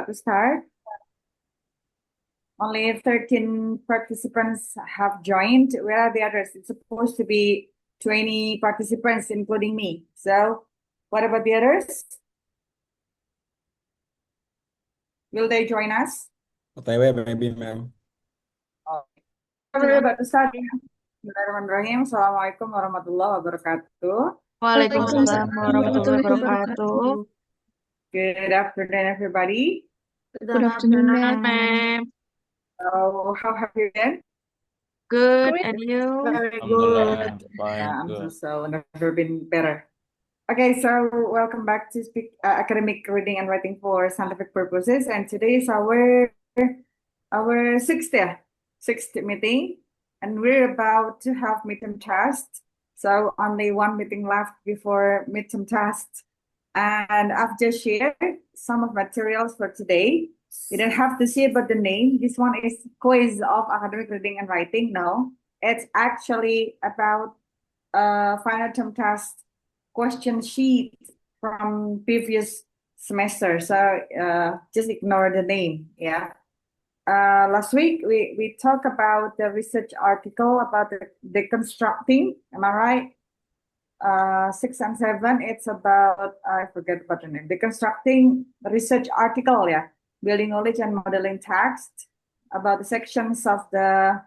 about to start. Only 13 participants have joined. Where are the others? It's supposed to be 20 participants, including me. So, what about the others? Will they join us? OTW maybe, ma'am. We're about to start. Bismillahirrahmanirrahim. Assalamualaikum warahmatullahi wabarakatuh. Waalaikumsalam warahmatullahi wabarakatuh. Good afternoon, everybody. Good afternoon, ma'am. So, how have you been? Good, and you? Very Alhamdulillah, good. fine, I'm good. so never been better. Okay, so welcome back to Speak Academic Reading and Writing for Scientific Purposes, and today is our sixth meeting, and we're about to have midterm test. So only one meeting left before midterm test, and I've just shared some of materials for today. You don't have to see about the name. This one is quiz of academic reading and writing. No, it's actually about final term test question sheet from previous semester. So just ignore the name. Yeah. Last week we talked about the research article about the deconstructing. Am I right? 6 and 7, it's about, I forget about the name, deconstructing research article, yeah, building knowledge and modeling text, about the sections of the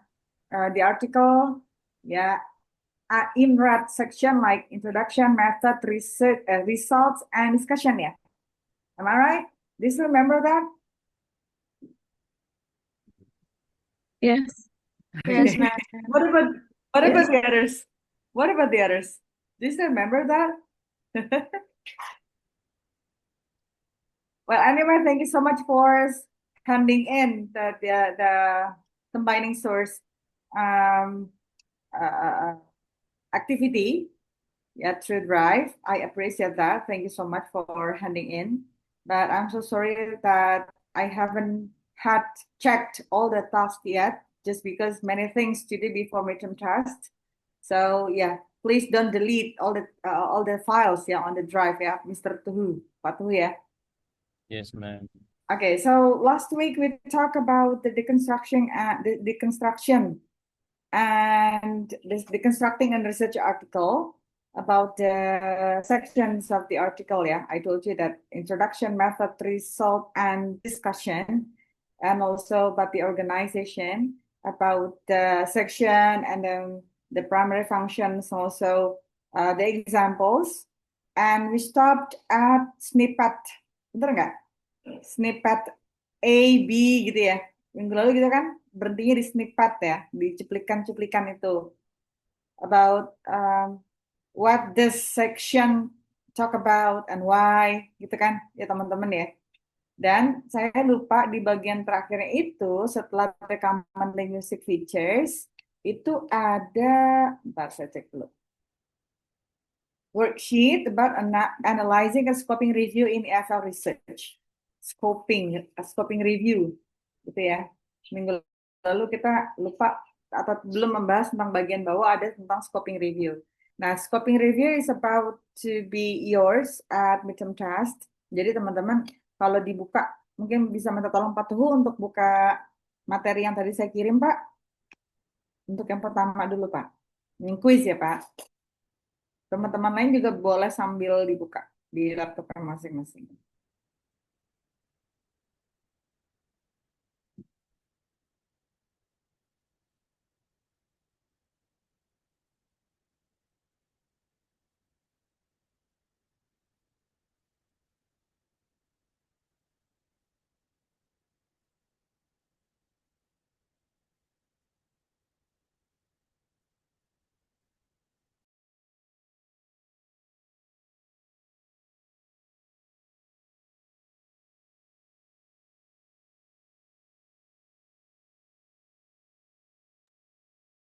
article, yeah, in red section like introduction, method, research, results, and discussion, yeah. Am I right? Do you remember that? Yes. Yes, ma'am. What about the others? What about the others? Do you remember that? Well, anyway, thank you so much for handing in the combining source activity, yeah, through Drive. I appreciate that. Thank you so much for handing in. But I'm so sorry that I haven't had checked all the tasks yet, just because many things to do before midterm test. So yeah, please don't delete all the files, yeah, on the Drive, yeah, Mr. Tuhu, Pak Tuhu, yeah. Yes, ma'am. Okay, so last week we talked about the deconstruction and this deconstructing and research article about the sections of the article. Yeah, I told you that introduction, method, result, and discussion, and also about the organization, about the section, and then the primary functions, also the examples, and we stopped at snippet. Bener nggak? Snippet A, B gitu ya. Minggu lalu gitu kan berhentinya di snippet ya, di cuplikan-cuplikan itu. About what this section talk about and why gitu kan ya teman-teman ya. Dan saya lupa di bagian terakhirnya itu setelah rekaman linguistic features itu ada, bentar saya cek dulu. Worksheet about analyzing and scoping review in EFL research. Scoping review, gitu ya. Minggu lalu kita lupa atau belum membahas tentang bagian bawah ada tentang scoping review. Nah, scoping review is about to be yours at midterm test. Jadi teman-teman kalau dibuka mungkin bisa minta tolong Pak Tuhu untuk buka materi yang tadi saya kirim, Pak. Untuk yang pertama dulu, Pak. Ini quiz ya, Pak. Teman-teman lain juga boleh sambil dibuka di laptopnya masing-masing.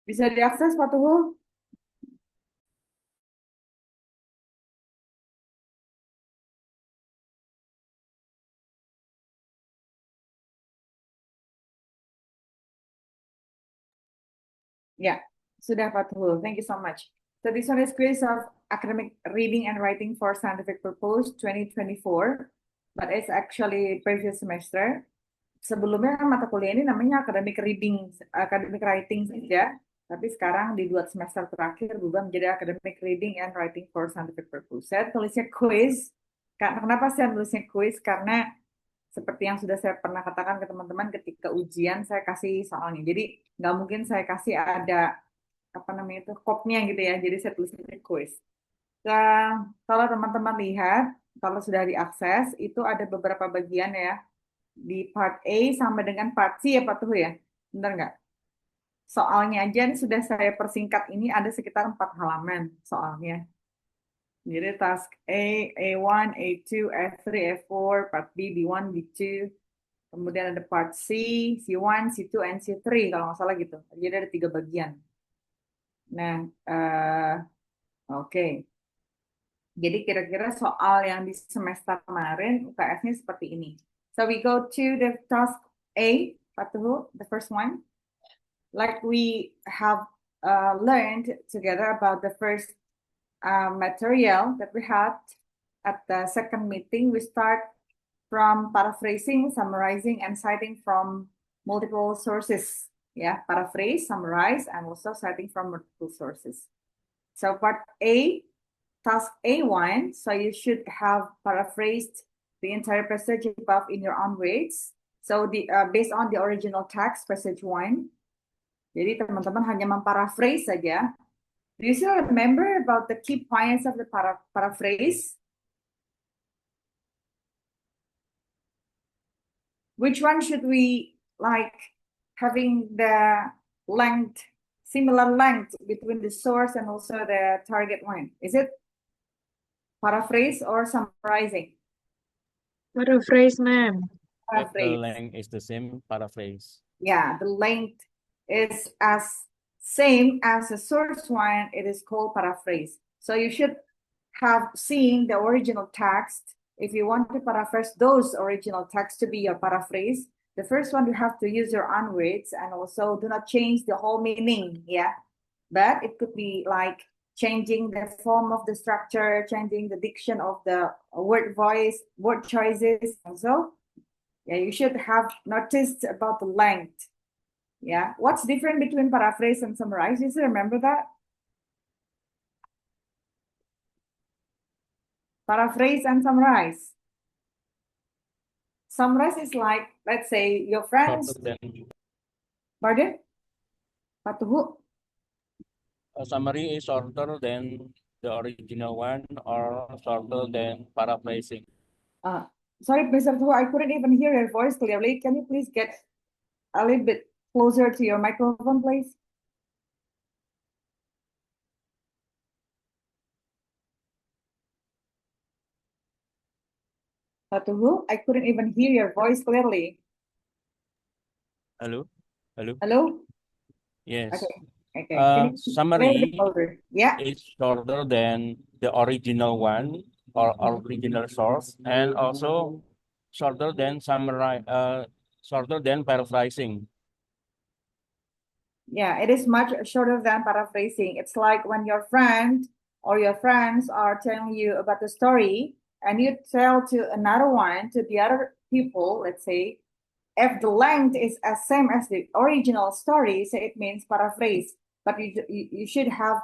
Bisa diakses Pak Tuhu? Ya, sudah Pak Tuhu. Thank you so much. So this one is quiz of academic reading and writing for scientific purpose 2024. but it's actually previous semester. Sebelumnya kan mata kuliah ini namanya academic reading, academic writing saja. Tapi sekarang di 2 semester terakhir berubah menjadi academic reading and writing for scientific purpose. Saya tulisnya quiz. Kenapa saya tulisnya quiz? Karena seperti yang sudah saya pernah katakan ke teman-teman ketika ujian saya kasih soalnya. Jadi nggak mungkin saya kasih ada apa namanya itu kopnya gitu ya. Jadi saya tulisnya quiz. Nah, kalau teman-teman lihat, kalau sudah diakses itu ada beberapa bagian ya di part A sama dengan part C ya Pak Tuhu ya. Benar nggak? Soalnya aja ini sudah saya persingkat ini ada sekitar 4 halaman soalnya. Jadi task A, A1, A2, A3, A4, part B, B1, B2. Kemudian ada part C, C1, C2, and C3 kalau nggak salah gitu. Jadi ada 3 bagian. Nah, oke. Jadi kira-kira soal yang di semester kemarin UTS-nya seperti ini. So we go to the task A, Pak Tuhu, the first one. Like we have learned together about the first material that we had at the second meeting, we start from paraphrasing, summarizing, and citing from multiple sources. Yeah, paraphrase, summarize, and also citing from multiple sources. So part A, task A1, so you should have paraphrased the entire passage above in your own words. So based on the original text, passage 1. Jadi teman-teman hanya memparaphrase saja. Do you still remember about the key points of the paraphrase? Which one should we like having the length, similar length between the source and also the target one? Is it paraphrase or summarizing? Paraphrase, ma'am. If the Paraphrase. length is the same, paraphrase. Yeah, the length is as same as the source one, it is called paraphrase. So you should have seen the original text. If you want to paraphrase those original text to be your paraphrase, the first one you have to use your own words and also do not change the whole meaning, yeah. But it could be like changing the form of the structure, changing the diction of the word voice, word choices, also. Yeah, you should have noticed about the length. Yeah, what's different between paraphrase and summarize? You still remember that? Paraphrase and summarize. Summarize is like, let's say, your friends. Shorter than Pardon? Pak Tuhu? a summary is shorter than the original one or shorter than paraphrasing. Sorry, Mr. Tuhu, I couldn't even hear your voice clearly. Can you please get a little bit closer to your microphone, please? Pak Tuhu, I couldn't even hear your voice clearly. Hello? Hello? Hello? Yes. Okay. Okay. Can you Summary a little bit louder? Yeah. is shorter than the original one or original source, and also shorter than shorter than paraphrasing. Yeah, it is much shorter than paraphrasing. It's like when your friend or your friends are telling you about the story and you tell to another one, to the other people, let's say, if the length is as same as the original story, so it means paraphrase. But you should have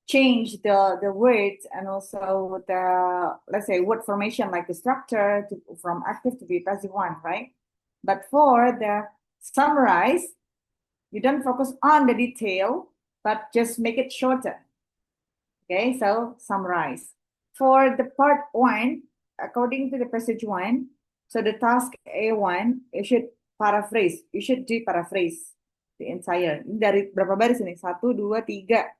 changed the words and also the, let's say, word formation, like the structure from active to be passive one, right? But for the summarize, you don't focus on the detail, but just make it shorter. Okay, so summarize. For the part 1, according to the passage 1, so the task A1, you should paraphrase. You should do paraphrase the entire. Dari berapa baris ini? 1, 2, 3.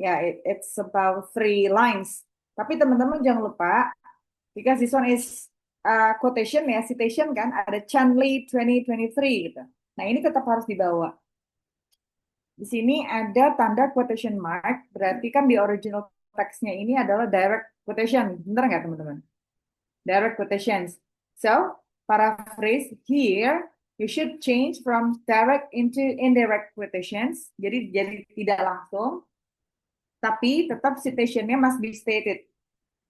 Yeah, it's about 3 lines. Tapi teman-teman jangan lupa, because this one is quotation ya, citation kan, ada Chanley 2023 gitu. Nah, ini tetap harus dibawa. Di sini ada tanda quotation mark, berarti kan di original text-nya ini adalah direct quotation. Benar nggak teman-teman? Direct quotations. So, paraphrase here, you should change from direct into indirect quotations. Jadi tidak langsung, tapi tetap citation-nya must be stated.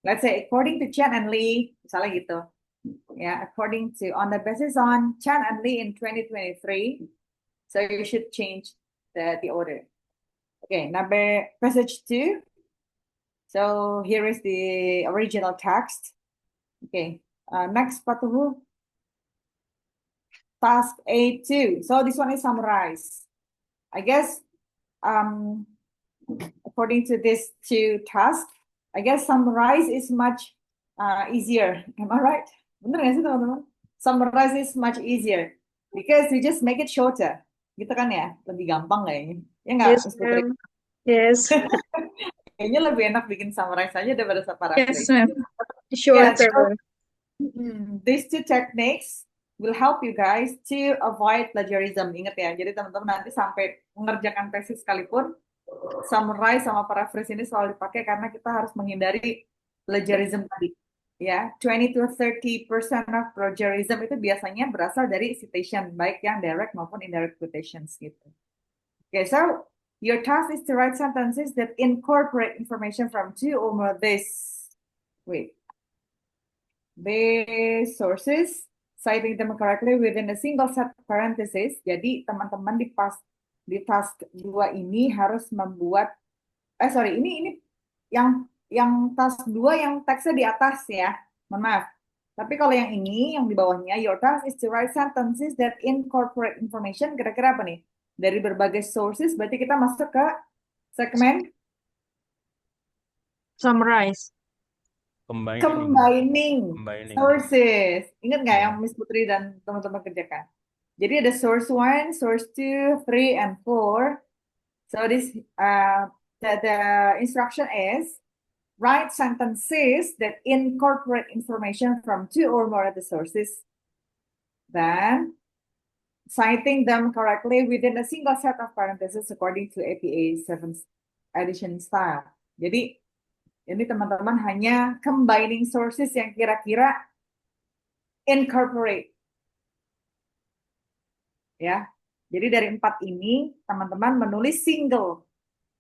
Let's say, according to Chen and Lee, misalnya gitu. Yeah, according to on the basis on Chan and Lee in 2023. So you should change the order. Okay, number passage 2. So here is the original text. Okay, next Patuhu. Task A2. So this one is summarized. I guess according to these two tasks, I guess summarize is much easier. Am I right? Bener nggak sih teman-teman? Summarize is much easier because we just make it shorter. Gitu kan ya? Lebih gampang kayaknya. Ya nggak, Yes, Miss Putri? ma'am. Yes. Kayaknya lebih enak bikin summarize aja daripada Yes, paraphrase. ma'am. Yeah, so Shorter. these two techniques will help you guys to avoid plagiarism. Ingat ya, jadi teman-teman nanti sampai mengerjakan tesis sekalipun, summarize sama paraphrase ini selalu dipakai karena kita harus menghindari plagiarism tadi. Ya, 20 to 30% of plagiarism itu biasanya berasal dari citation, baik yang direct maupun indirect quotations gitu. Okay, so your task is to write sentences that incorporate information from two or more these sources, citing them correctly within a single set parenthesis. Jadi teman-teman di task 2 ini harus membuat ini yang task 2 yang teksnya di atas ya. Mohon maaf. Tapi kalau yang ini yang di bawahnya, your task is to write sentences that incorporate information. Kira-kira apa nih? Dari berbagai sources, berarti kita masuk ke segmen Summarize. Combining. sources. Ingat nggak Ya. yang Miss Putri dan teman-teman kerjakan? Jadi ada source 1, source 2, 3, and 4. So this the instruction is write sentences that incorporate information from two or more of the sources. Then citing them correctly within a single set of parentheses according to APA 7th edition style. Jadi ini teman-teman hanya combining sources yang kira-kira incorporate. Ya. Jadi dari 4 ini teman-teman menulis single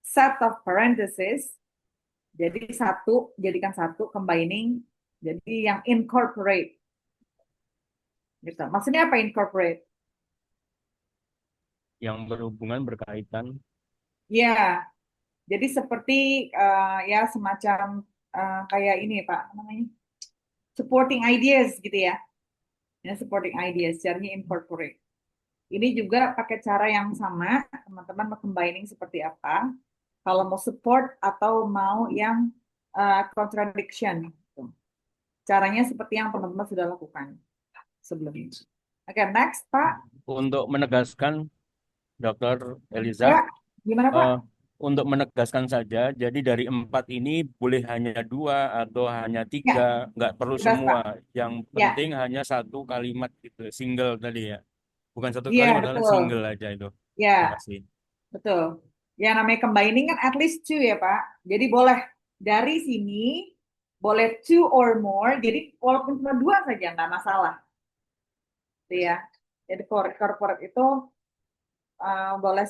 set of parentheses. Jadi jadikan satu combining, jadi yang incorporate. Gitu. Maksudnya apa incorporate? Yang berhubungan, berkaitan. Ya, jadi seperti ya semacam kayak ini Pak, namanya supporting ideas gitu ya. Ya, supporting ideas, caranya incorporate. Ini juga pakai cara yang sama, teman-teman mau combining seperti apa. Kalau mau support atau mau yang contradiction. Gitu. Caranya seperti yang teman-teman sudah lakukan sebelumnya. Oke, next Pak. Untuk menegaskan, Dr. Eliza, Ya, gimana Pak? untuk menegaskan saja, jadi dari 4 ini boleh hanya 2 atau hanya 3, Ya, nggak perlu bebas, semua. Pak. Yang Ya, penting hanya satu kalimat gitu, single tadi ya. Bukan satu iya kalimat, adalah betul. single aja itu. Ya, Terima kasih. betul. Yang namanya combining kan at least 2 ya Pak. Jadi boleh dari sini, boleh 2 or more. Jadi walaupun cuma 2 saja nggak masalah. Gitu ya. Jadi corporate itu boleh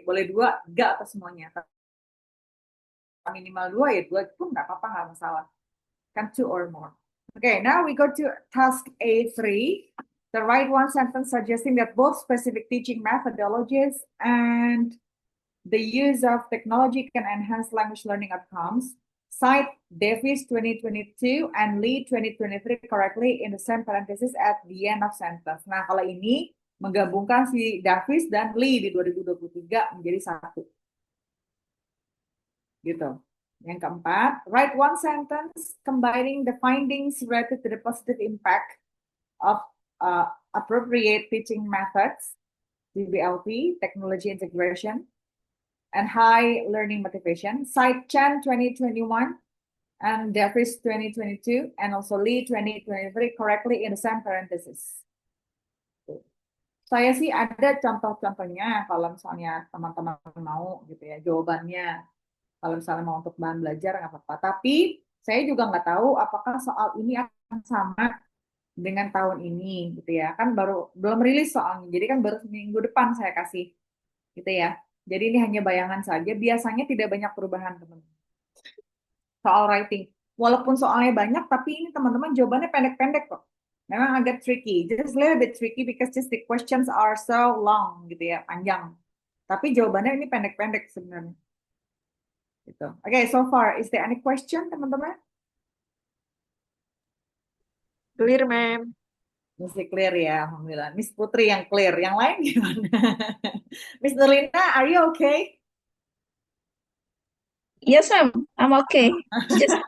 boleh 2, 3 atau semuanya. Minimal 2 ya 2 pun nggak apa-apa, nggak masalah. Kan 2 or more. Okay, now we go to task A3. To write one sentence suggesting that both specific teaching methodologies and the use of technology can enhance language learning outcomes. Cite Davis 2022 and Lee 2023 correctly in the same parenthesis at the end of sentence. Nah, kalau ini menggabungkan si Davis dan Lee di 2023 menjadi satu. Gitu. Yang keempat, write one sentence combining the findings related to the positive impact of appropriate teaching methods, TBLP, technology integration, and high learning motivation. Cite Chan 2021 and Davis 2022, and also Lee 2023 correctly in the same parenthesis. Saya sih ada contoh-contohnya kalau misalnya teman-teman mau gitu ya jawabannya. Kalau misalnya mau untuk bahan belajar nggak apa-apa. Tapi saya juga nggak tahu apakah soal ini akan sama dengan tahun ini gitu ya. Kan belum rilis soalnya. Jadi kan baru minggu depan saya kasih gitu ya. Jadi ini hanya bayangan saja. Biasanya tidak banyak perubahan teman. Soal writing. walaupun soalnya banyak, tapi ini teman-teman jawabannya pendek-pendek kok. Memang agak tricky, just a little bit tricky because just the questions are so long gitu ya, panjang. Tapi jawabannya ini pendek-pendek sebenarnya. Gitu. Oke, so far, is there any question, teman-teman? Clear, ma'am. Mesti clear ya, alhamdulillah. Miss Putri yang clear, yang lain gimana? Miss Nurlina, are you okay? Yes, ma'am. I'm okay. Just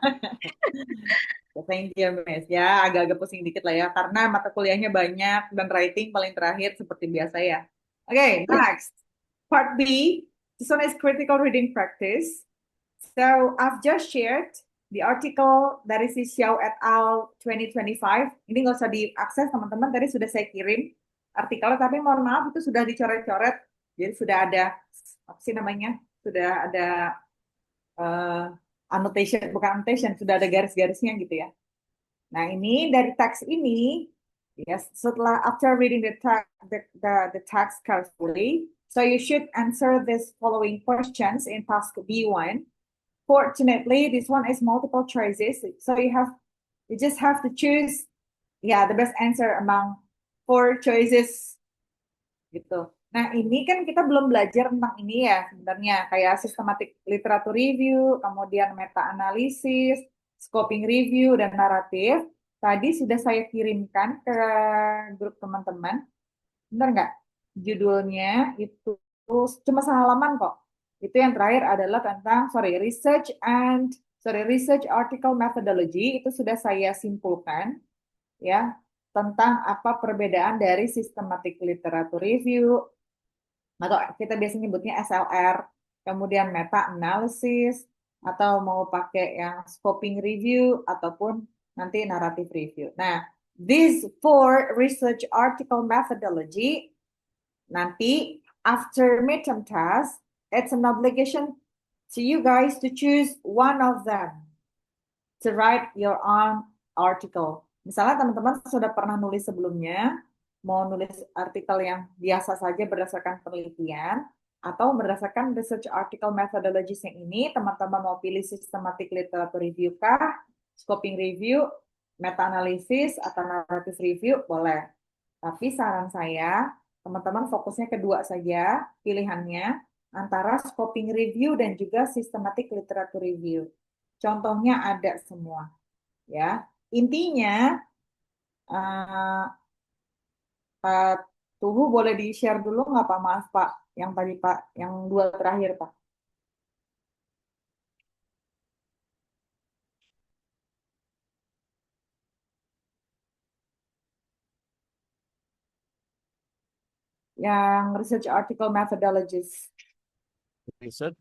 Thank you, Miss. Ya, agak-agak pusing dikit lah ya, karena mata kuliahnya banyak dan writing paling terakhir seperti biasa ya. Oke, next. Part B, this one is critical reading practice. So, I've just shared the article dari si Xiao et al. 2025. Ini nggak usah diakses, teman-teman. Tadi sudah saya kirim artikelnya, tapi mohon maaf, itu sudah dicoret-coret. Jadi sudah ada, apa sih namanya? Sudah ada eh, annotation, bukan annotation, sudah ada garis-garisnya gitu ya. Nah, ini dari teks ini, ya, setelah after reading the text carefully, so you should answer this following questions in task B1. Fortunately, this one is multiple choices, so you just have to choose, the best answer among four choices, gitu. Nah, ini kan kita belum belajar tentang ini ya sebenarnya, kayak systematic literature review, kemudian meta-analisis, scoping review, dan naratif. Tadi sudah saya kirimkan ke grup teman-teman. Benar nggak? Judulnya itu cuma sehalaman kok. Itu yang terakhir adalah tentang, research article methodology. Itu sudah saya simpulkan, ya, tentang apa perbedaan dari systematic literature review, atau kita biasanya nyebutnya SLR, kemudian meta analysis, atau mau pakai yang scoping review, ataupun nanti narrative review. Nah, these four research article methodology, nanti after midterm test, it's an obligation to you guys to choose one of them to write your own article. Misalnya teman-teman sudah pernah nulis sebelumnya, mau nulis artikel yang biasa saja berdasarkan penelitian, atau berdasarkan research article methodologies yang ini, teman-teman mau pilih systematic literature review kah, scoping review, meta-analisis, atau narrative review, boleh. Tapi saran saya, teman-teman fokusnya kedua saja pilihannya, antara scoping review dan juga systematic literature review. Contohnya ada semua, ya. Intinya, Pak Tuhu boleh di-share dulu nggak Pak? Maaf Pak, yang tadi Pak, yang dua terakhir Pak. Yang research article methodologies. Riset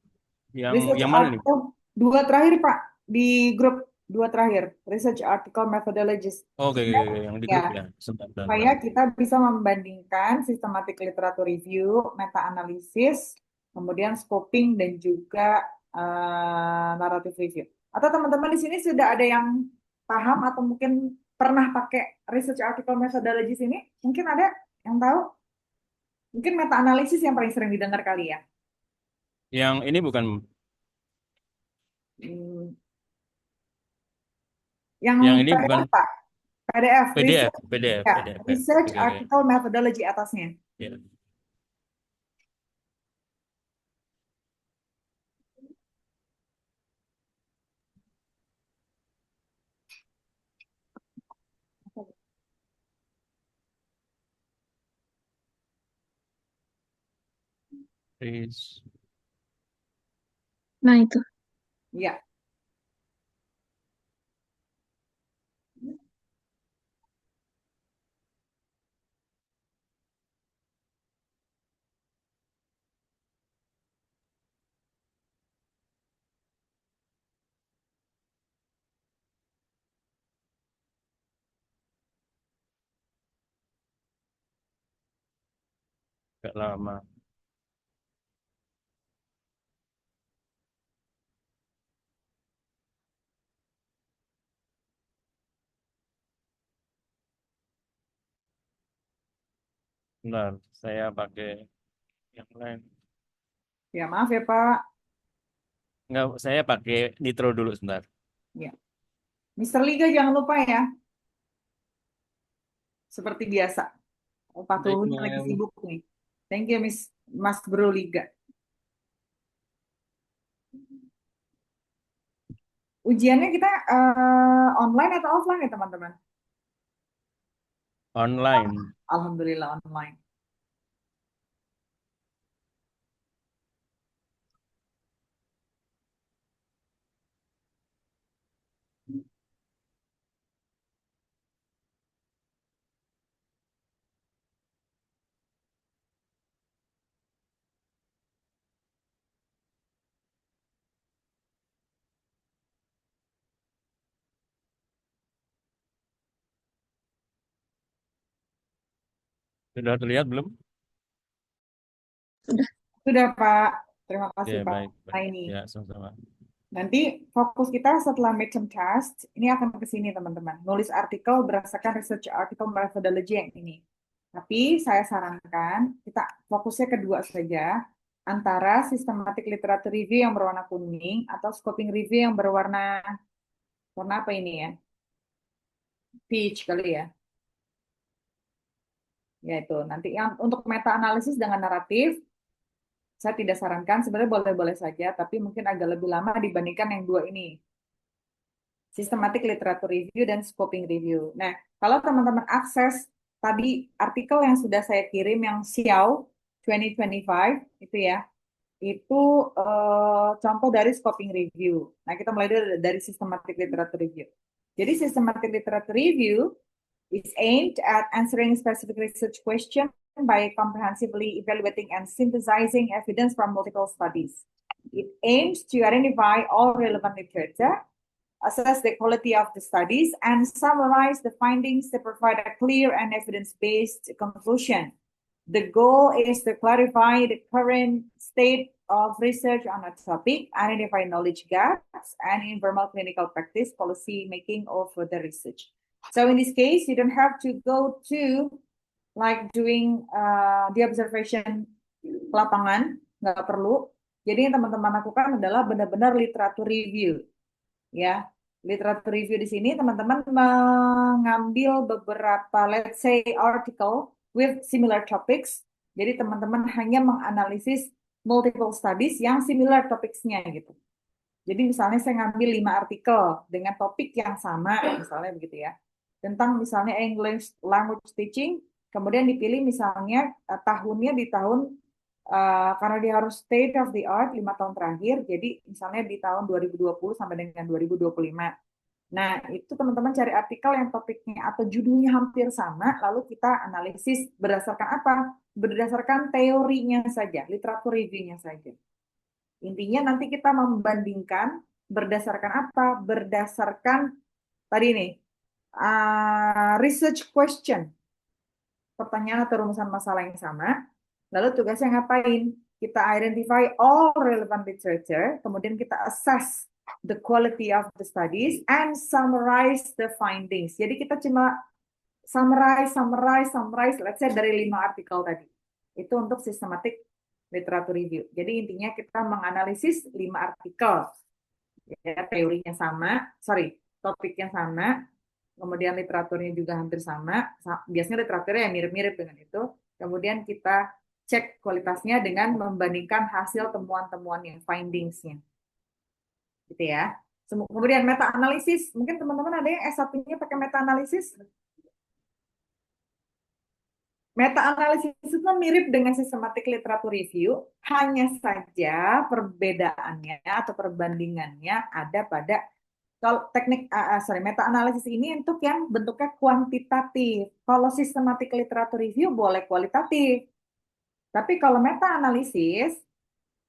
Research yang mana nih? article, dua terakhir Pak, di grup dua terakhir, research article methodologies. Oke, yang di grup ya. Sebentar. Supaya kita bisa membandingkan systematic literature review, meta-analisis, kemudian scoping, dan juga narrative review. Atau teman-teman di sini sudah ada yang paham atau mungkin pernah pakai research article methodologies ini? Mungkin ada yang tahu? Mungkin meta-analisis yang paling sering didengar kali ya. Yang ini bukan Hmm, yang ini PDF bukan Pak? PDF, PDF, research, PDF, ya, PDF. research Oke. article methodology atasnya. Ya. Ris- nah itu. Ya. Agak lama. Bentar, saya pakai yang lain. Ya, maaf ya Pak. Enggak, saya pakai Nitro dulu sebentar. Ya. Mr. Liga jangan lupa ya, seperti biasa. Pak Baik, Luhut lagi ma'am. sibuk nih. Thank you, Mas Bro Liga. Ujiannya kita online atau offline ya teman-teman? Online. Alhamdulillah online. Sudah terlihat belum? Sudah. Sudah Pak, terima Oke, kasih Pak baik, baik. Aini. Ya, sama-sama. Nanti fokus kita setelah midterm test, ini akan ke sini teman-teman. Nulis artikel berdasarkan research article methodology yang ini. Tapi saya sarankan kita fokusnya kedua saja, antara systematic literature review yang berwarna kuning atau scoping review yang berwarna warna apa ini ya? Peach kali ya. Yaitu nanti yang untuk meta analisis dengan naratif, saya tidak sarankan, sebenarnya boleh-boleh saja, tapi mungkin agak lebih lama dibandingkan yang dua ini. Systematic literature review dan scoping review. Nah, kalau teman-teman akses tadi artikel yang sudah saya kirim yang Xiao 2025 itu ya, itu contoh dari scoping review. Nah, kita mulai dari systematic literature review. Jadi systematic literature review is aimed at answering specific research questions by comprehensively evaluating and synthesizing evidence from multiple studies. It aims to identify all relevant literature, assess the quality of the studies, and summarize the findings to provide a clear and evidence-based conclusion. The goal is to clarify the current state of research on a topic, identify knowledge gaps, and informal clinical practice policy making of the research. So in this case, you don't have to go to like doing the observation lapangan, nggak perlu. Jadi yang teman-teman lakukan adalah benar-benar literatur review. Ya, literatur review di sini teman-teman mengambil beberapa, let's say, article with similar topics. Jadi teman-teman hanya menganalisis multiple studies yang similar topics-nya gitu. Jadi misalnya saya ngambil 5 artikel dengan topik yang sama, misalnya begitu ya. Tentang misalnya English language teaching, kemudian dipilih misalnya tahunnya di tahun karena dia harus state of the art 5 tahun terakhir, jadi misalnya di tahun 2020 sampai dengan 2025. Nah, itu teman-teman cari artikel yang topiknya atau judulnya hampir sama, lalu kita analisis berdasarkan apa? Berdasarkan teorinya saja, literatur review-nya saja. Intinya nanti kita membandingkan berdasarkan apa? Berdasarkan tadi nih, research question, pertanyaan atau rumusan masalah yang sama. Lalu tugasnya ngapain? Kita identify all relevant literature, kemudian kita assess the quality of the studies and summarize the findings. Jadi kita cuma summarize, let's say dari 5 artikel tadi. Itu untuk systematic literature review. Jadi intinya kita menganalisis 5 artikel. Ya, teorinya sama, topiknya sama, kemudian literaturnya juga hampir sama. Biasanya literaturnya yang mirip-mirip dengan itu. Kemudian kita cek kualitasnya dengan membandingkan hasil temuan-temuannya, findings-nya. Gitu ya. Kemudian meta-analisis, mungkin teman-teman ada yang S1-nya pakai meta-analisis? Meta-analisis itu mirip dengan systematic literature review, hanya saja perbedaannya atau perbandingannya ada pada kalau teknik meta-analisis ini untuk yang bentuknya kuantitatif. Kalau systematic literature review boleh kualitatif. Tapi kalau meta-analisis,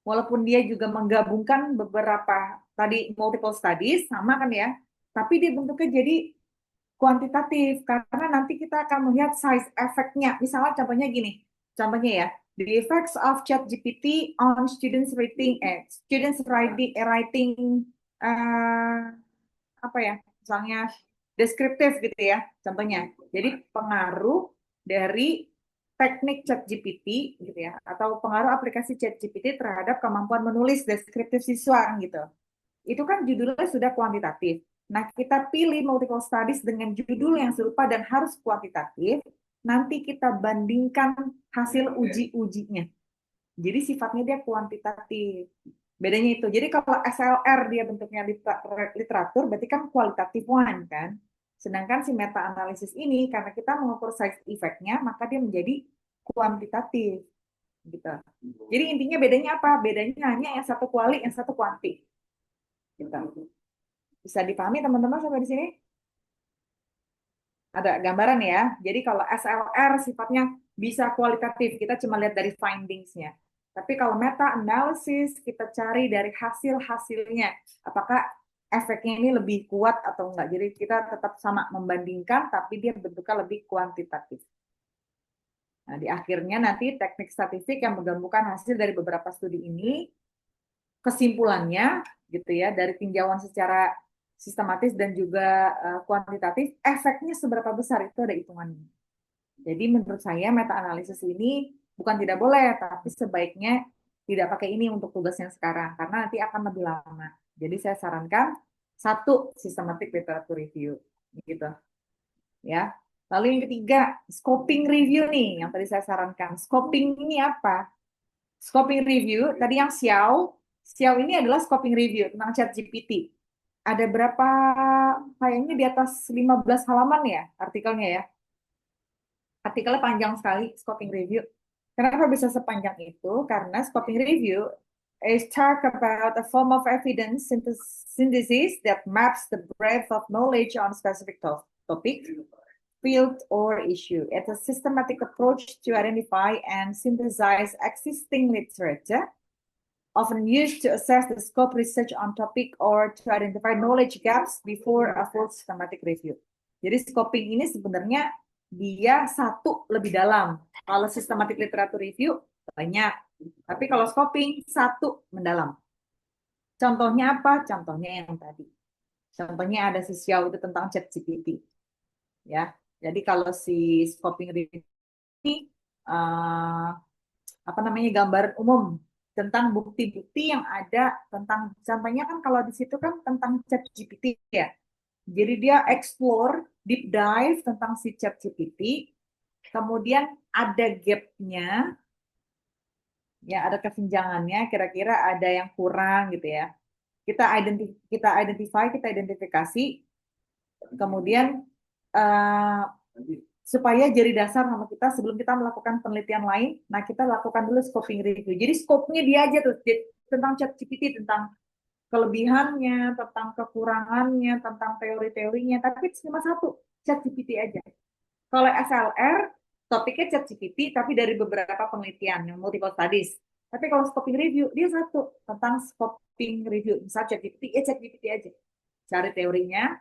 walaupun dia juga menggabungkan beberapa tadi multiple studies, sama kan ya, tapi dia bentuknya jadi kuantitatif, karena nanti kita akan melihat size efeknya. Misalnya contohnya gini, contohnya ya, the effects of ChatGPT on students writing apa ya, misalnya deskriptif gitu ya, contohnya. Jadi pengaruh dari teknik ChatGPT gitu ya, atau pengaruh aplikasi ChatGPT terhadap kemampuan menulis deskriptif siswa gitu. Itu kan judulnya sudah kuantitatif. Nah, kita pilih multiple studies dengan judul yang serupa dan harus kuantitatif. Nanti kita bandingkan hasil uji-ujinya. Jadi sifatnya dia kuantitatif. Bedanya itu. Jadi kalau SLR dia bentuknya literatur, berarti kan kualitatif one kan. Sedangkan si meta analisis ini karena kita mengukur side effect-nya, maka dia menjadi kuantitatif gitu. Jadi intinya bedanya apa? Bedanya hanya yang satu kuali, yang satu kuanti. Gitu. Bisa dipahami teman-teman sampai di sini? Ada gambaran ya. Jadi kalau SLR sifatnya bisa kualitatif, kita cuma lihat dari findings-nya. Tapi kalau meta analysis, kita cari dari hasil-hasilnya. Apakah efeknya ini lebih kuat atau enggak. Jadi kita tetap sama membandingkan, tapi dia bentuknya lebih kuantitatif. Nah, di akhirnya nanti teknik statistik yang menggabungkan hasil dari beberapa studi ini, kesimpulannya gitu ya, dari tinjauan secara sistematis dan juga kuantitatif, efeknya seberapa besar itu ada hitungannya. Jadi menurut saya meta analisis ini bukan tidak boleh, tapi sebaiknya tidak pakai ini untuk tugas yang sekarang karena nanti akan lebih lama. Jadi saya sarankan satu systematic literature review gitu ya. Lalu yang ketiga, scoping review nih yang tadi saya sarankan. Scoping ini apa? Scoping review tadi yang Xiao, Xiao ini adalah scoping review tentang ChatGPT. Ada berapa, kayaknya di atas 15 halaman ya artikelnya ya. Artikelnya panjang sekali, scoping review. Kenapa bisa sepanjang itu? Karena scoping review is talk about a form of evidence synthesis that maps the breadth of knowledge on specific topic, field, or issue. It's a systematic approach to identify and synthesize existing literature, often used to assess the scope research on topic or to identify knowledge gaps before a full systematic review. Jadi scoping ini sebenarnya dia satu lebih dalam. Kalau systematic literature review banyak, tapi kalau scoping satu mendalam. Contohnya apa? Contohnya yang tadi. Contohnya ada si Xiao itu tentang ChatGPT. Ya, jadi kalau si scoping review ini apa namanya gambaran umum tentang bukti-bukti yang ada tentang contohnya kan kalau di situ kan tentang ChatGPT ya. Jadi dia explore, deep dive tentang si ChatGPT, kemudian ada gap-nya, ya ada kesenjangannya, kira-kira ada yang kurang gitu ya. Kita identifikasi, kemudian uh, supaya jadi dasar sama kita sebelum kita melakukan penelitian lain, nah kita lakukan dulu scoping review. Jadi scope-nya dia aja tuh tentang ChatGPT, tentang kelebihannya, tentang kekurangannya, tentang teori-teorinya, tapi cuma satu, ChatGPT aja. Kalau SLR, topiknya ChatGPT, tapi dari beberapa penelitian, yang multiple studies. Tapi kalau scoping review, dia satu, tentang scoping review. Misal ChatGPT, ya ChatGPT aja. Cari teorinya,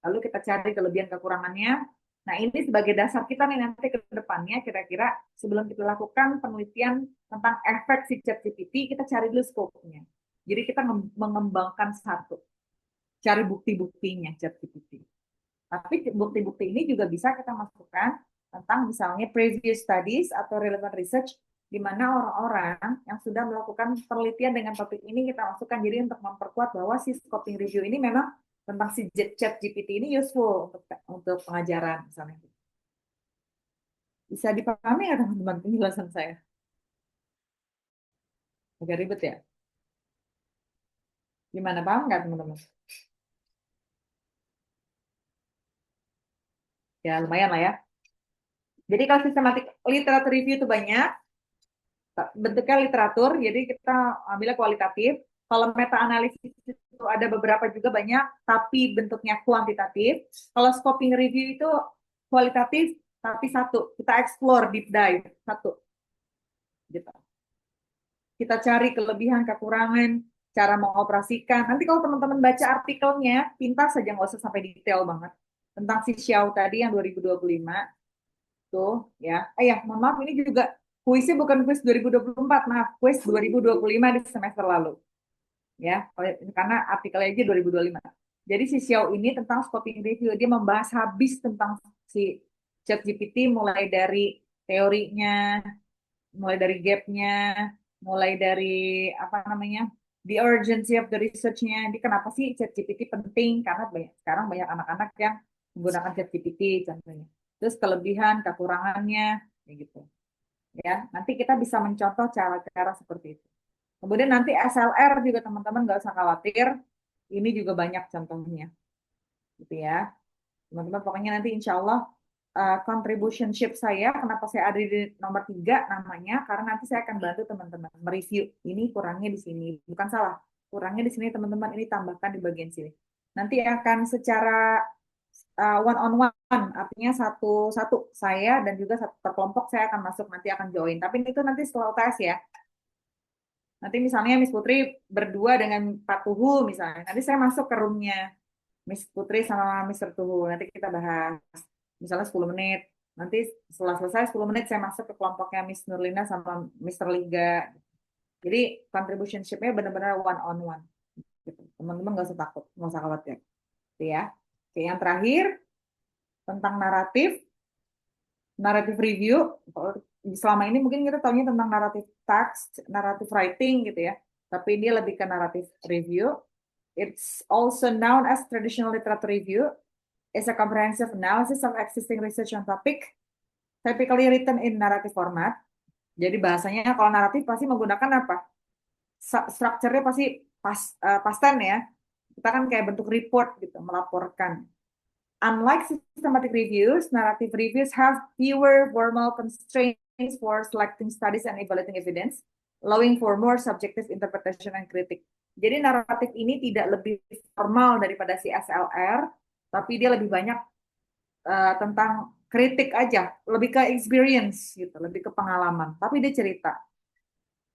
lalu kita cari kelebihan kekurangannya. Nah, ini sebagai dasar kita nih nanti ke depannya, kira-kira sebelum kita lakukan penelitian tentang efek si ChatGPT, kita cari dulu scope-nya. Jadi kita mengembangkan satu, cari bukti-buktinya ChatGPT. Tapi bukti-bukti ini juga bisa kita masukkan tentang misalnya previous studies atau relevant research di mana orang-orang yang sudah melakukan penelitian dengan topik ini kita masukkan jadi untuk memperkuat bahwa si scoping review ini memang tentang si ChatGPT ini useful untuk pengajaran misalnya. Bisa dipahami ya teman-teman penjelasan saya? Agak ribet ya? Gimana, paham nggak teman-teman? Ya lumayan lah ya. Jadi kalau systematic literature review itu banyak, bentuknya literatur, jadi kita ambilnya kualitatif. Kalau meta analisis itu ada beberapa juga banyak, tapi bentuknya kuantitatif. Kalau scoping review itu kualitatif, tapi satu, kita explore, deep dive, satu. Gitu. Kita cari kelebihan, kekurangan, cara mengoperasikan. Nanti kalau teman-teman baca artikelnya, pintas saja, nggak usah sampai detail banget. Tentang si Xiao tadi yang 2025, tuh ya. Ya, mohon maaf ini juga kuisnya bukan kuis 2024, maaf, kuis 2025 di semester lalu. Ya, karena artikelnya aja 2025. Jadi si Xiao ini tentang scoping review, dia membahas habis tentang si ChatGPT mulai dari teorinya, mulai dari gap-nya, mulai dari apa namanya? the urgency of the research-nya. Ini kenapa sih ChatGPT penting? Karena sekarang banyak anak-anak yang menggunakan ChatGPT contohnya. Terus kelebihan, kekurangannya, kayak gitu. Ya, nanti kita bisa mencontoh cara-cara seperti itu. Kemudian nanti SLR juga teman-teman nggak usah khawatir. Ini juga banyak contohnya, gitu ya. Teman-teman pokoknya nanti insya Allah contributionship saya, kenapa saya ada di nomor 3 namanya, karena nanti saya akan bantu teman-teman mereview. Ini kurangnya di sini, bukan salah. Kurangnya di sini teman-teman, ini tambahkan di bagian sini. Nanti akan secara one on one, artinya satu-satu saya dan juga satu per kelompok saya akan masuk, nanti akan join. Tapi itu nanti setelah UTS ya. Nanti misalnya Miss Putri berdua dengan Pak Tuhu misalnya, nanti saya masuk ke roomnya Miss Putri sama Mr. Tuhu, nanti kita bahas misalnya 10 menit. Nanti setelah selesai 10 menit saya masuk ke kelompoknya Miss Nurlina sama Mr. Liga. Jadi contributionship-nya benar-benar one on one. Gitu. Teman-teman nggak usah takut, nggak usah khawatir. Gitu ya. Oke, yang terakhir tentang naratif review. Selama ini mungkin kita tahunya tentang naratif text, naratif writing gitu ya. Tapi dia lebih ke naratif review. It's also known as traditional literature review. It's a comprehensive analysis of existing research on topic, typically written in narrative format. Jadi bahasanya kalau naratif pasti menggunakan apa? Strukturnya pasti past tense ya. Kita kan kayak bentuk report gitu, melaporkan. Unlike systematic reviews, narrative reviews have fewer formal constraints for selecting studies and evaluating evidence, allowing for more subjective interpretation and critique. Jadi naratif ini tidak lebih formal daripada si SLR, tapi dia lebih banyak tentang kritik aja, lebih ke experience gitu, lebih ke pengalaman. Tapi dia cerita.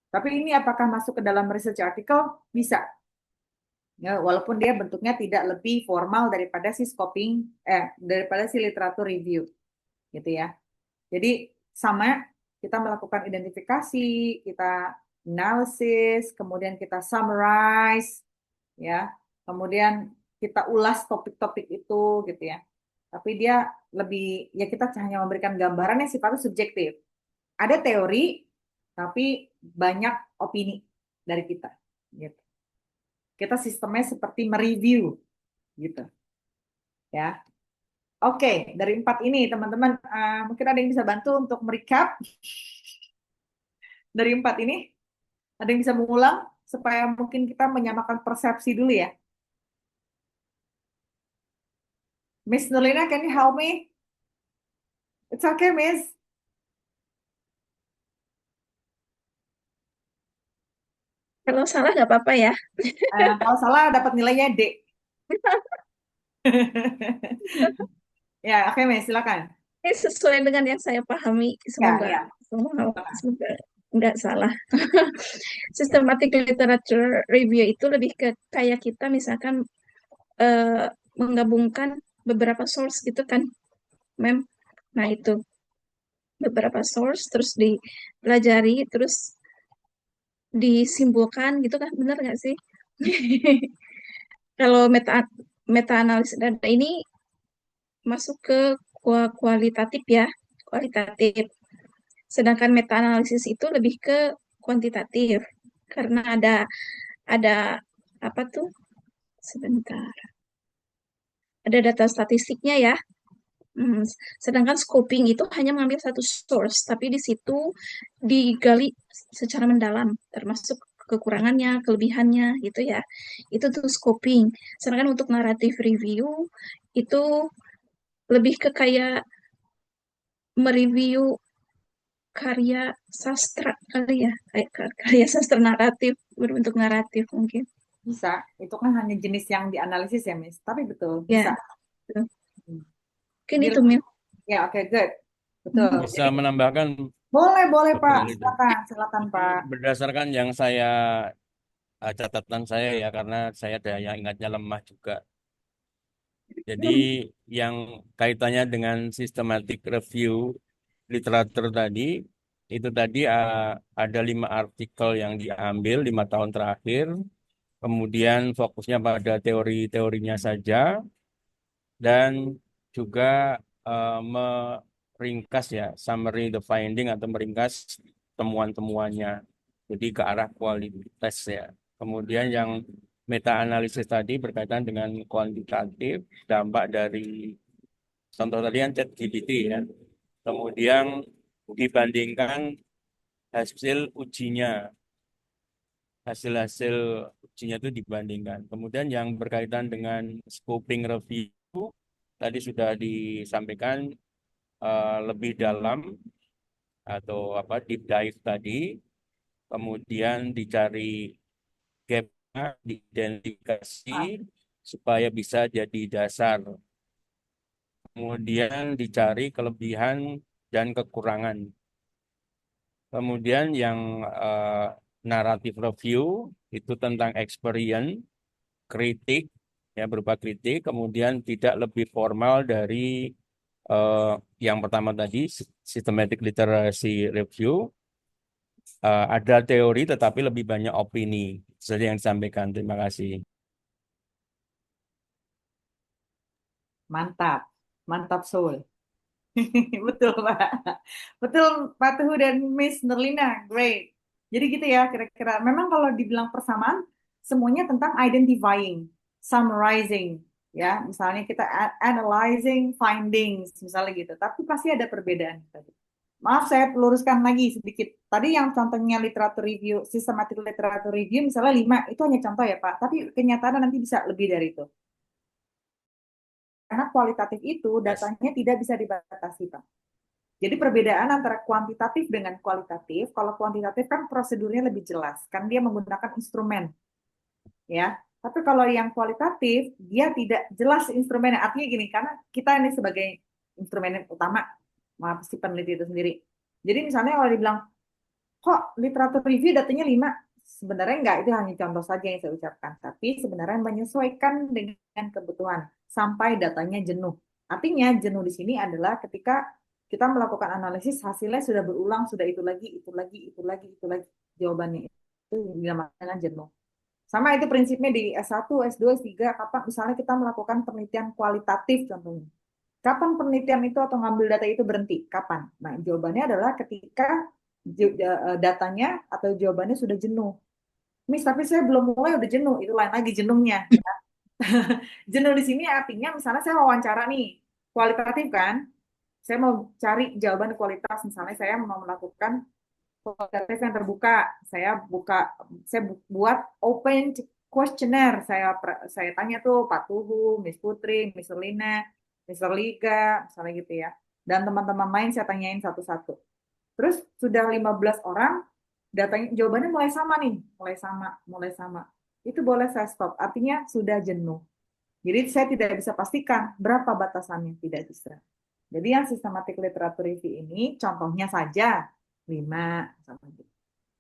Tapi ini apakah masuk ke dalam research article? Bisa. Ya, walaupun dia bentuknya tidak lebih formal daripada si scoping, daripada si literatur review, gitu ya. Jadi sama, kita melakukan identifikasi, kita analisis, kemudian kita summarize, ya, kemudian kita ulas topik-topik itu, gitu ya. Tapi dia lebih, ya kita hanya memberikan gambaran yang sifatnya subjektif. Ada teori, tapi banyak opini dari kita, gitu. Kita sistemnya seperti mereview, gitu, ya. Oke, dari 4 ini teman-teman, mungkin ada yang bisa bantu untuk merecap dari 4 ini. Ada yang bisa mengulang supaya mungkin kita menyamakan persepsi dulu ya. Miss Nurlina, can you help me? It's okay, Miss. Kalau salah nggak apa-apa ya. Kalau salah dapat nilainya D. Ya, oke, Miss, silakan. Ini sesuai dengan yang saya pahami. Ya, Semoga ya. semoga nggak salah. Systematic literature review itu lebih ke kayak kita misalkan menggabungkan beberapa source gitu kan, Mem. Nah, itu beberapa source terus dipelajari terus disimpulkan gitu kan, benar nggak sih? Kalau meta analisis data ini masuk ke kualitatif ya, kualitatif. Sedangkan meta analisis itu lebih ke kuantitatif karena ada apa tuh? Sebentar. Ada data statistiknya ya. Sedangkan scoping itu hanya mengambil satu source, tapi di situ digali secara mendalam, termasuk kekurangannya, kelebihannya, gitu ya. Itu tuh scoping. Sedangkan untuk naratif review itu lebih ke kayak mereview karya sastra kali ya, kayak karya sastra naratif, berbentuk naratif mungkin. Bisa. Itu kan hanya jenis yang dianalisis ya, Miss. Tapi betul, Ya, bisa. betul. Hmm. Mungkin Jadi itu, Mil. ya, oke, good. Betul. Bisa menambahkan Boleh, Pak. betul itu. Silakan, Pak. Berdasarkan yang saya catatan saya ya, karena saya daya ingatnya lemah juga. Jadi yang kaitannya dengan systematic review literatur tadi, itu tadi ada 5 artikel yang diambil 5 tahun terakhir. Kemudian fokusnya pada teori-teorinya saja dan juga meringkas ya, summary the finding atau meringkas temuan-temuannya. Jadi ke arah kualitas ya. Kemudian yang meta-analisis tadi berkaitan dengan kuantitatif, dampak dari contoh tadi yang ChatGPT ya. Kemudian dibandingkan hasil ujinya, hasil-hasil ujinya itu dibandingkan. Kemudian yang berkaitan dengan scoping review tadi sudah disampaikan lebih dalam atau apa deep dive tadi. Kemudian dicari gapnya, diidentifikasi supaya bisa jadi dasar. Kemudian dicari kelebihan dan kekurangan. Kemudian yang narrative review itu tentang experience, kritik, ya berupa kritik. Kemudian tidak lebih formal dari eh, yang pertama tadi, systematic literacy review. Ada teori tetapi lebih banyak opini. Seperti yang disampaikan. Terima kasih. Mantap, mantap Soul. Betul, Pak. Betul, Pak Tehu dan Miss Nerlina. Great. Jadi gitu ya, kira-kira. Memang kalau dibilang persamaan, semuanya tentang identifying, summarizing, ya. Misalnya kita analyzing findings, misalnya gitu. Tapi pasti ada perbedaan tadi. Maaf, saya luruskan lagi sedikit. Tadi yang contohnya literatur review, systematic literatur review, misalnya 5, itu hanya contoh ya, Pak. Tapi kenyataan nanti bisa lebih dari itu. Karena kualitatif itu datanya tidak bisa dibatasi, Pak. Jadi perbedaan antara kuantitatif dengan kualitatif, kalau kuantitatif kan prosedurnya lebih jelas, kan dia menggunakan instrumen, ya. Tapi kalau yang kualitatif, dia tidak jelas instrumennya. Artinya gini, karena kita ini sebagai instrumen yang utama, maaf si peneliti itu sendiri. Jadi misalnya kalau dibilang, kok literatur review datanya 5, sebenarnya enggak, itu hanya contoh saja yang saya ucapkan. Tapi sebenarnya menyesuaikan dengan kebutuhan, sampai datanya jenuh. Artinya jenuh di sini adalah ketika kita melakukan analisis, hasilnya sudah berulang, sudah itu lagi, itu lagi, itu lagi, itu lagi. Jawabannya itu dinamakan jenuh. Sama itu prinsipnya di S1, S2, S3, kapan misalnya kita melakukan penelitian kualitatif contohnya. Kapan penelitian itu atau ngambil data itu berhenti? Kapan? Nah, jawabannya adalah ketika datanya atau jawabannya sudah jenuh. Miss, tapi saya belum mulai udah jenuh. Itu lain lagi jenuhnya. Jenuh di sini artinya misalnya saya wawancara nih, kualitatif kan? Saya mau cari jawaban kualitas, misalnya saya mau melakukan kualitatif yang terbuka, saya buat open questionnaire, saya tanya tuh Pak Tuhu, Miss Putri, Miss Lina, Mr. Liga, misalnya gitu ya, dan teman-teman lain saya tanyain satu-satu. Terus sudah 15 orang, datanya jawabannya mulai sama nih, mulai sama. Itu boleh saya stop, artinya sudah jenuh. Jadi saya tidak bisa pastikan berapa batasannya, tidak bisa. Jadi yang systematic literature review ini contohnya saja 5.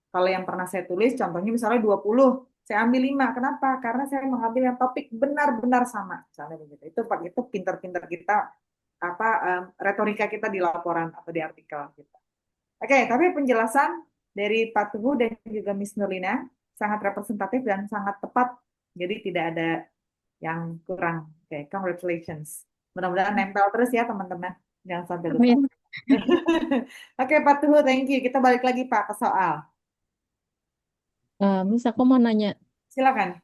Kalau yang pernah saya tulis contohnya misalnya 20, saya ambil 5. Kenapa? Karena saya mengambil yang topik benar-benar sama. Misalnya begitu. Itu pintar-pintar kita retorika kita di laporan atau di artikel kita. Oke, tapi penjelasan dari Pak Teguh dan juga Miss Nurlina sangat representatif dan sangat tepat. Jadi tidak ada yang kurang. Oke, congratulations. Mudah-mudahan nempel terus ya teman-teman. Jangan sampai lupa. Amin. Oke, Pak Tuhu, thank you. Kita balik lagi Pak ke soal. Miss, aku mau nanya, Silakan.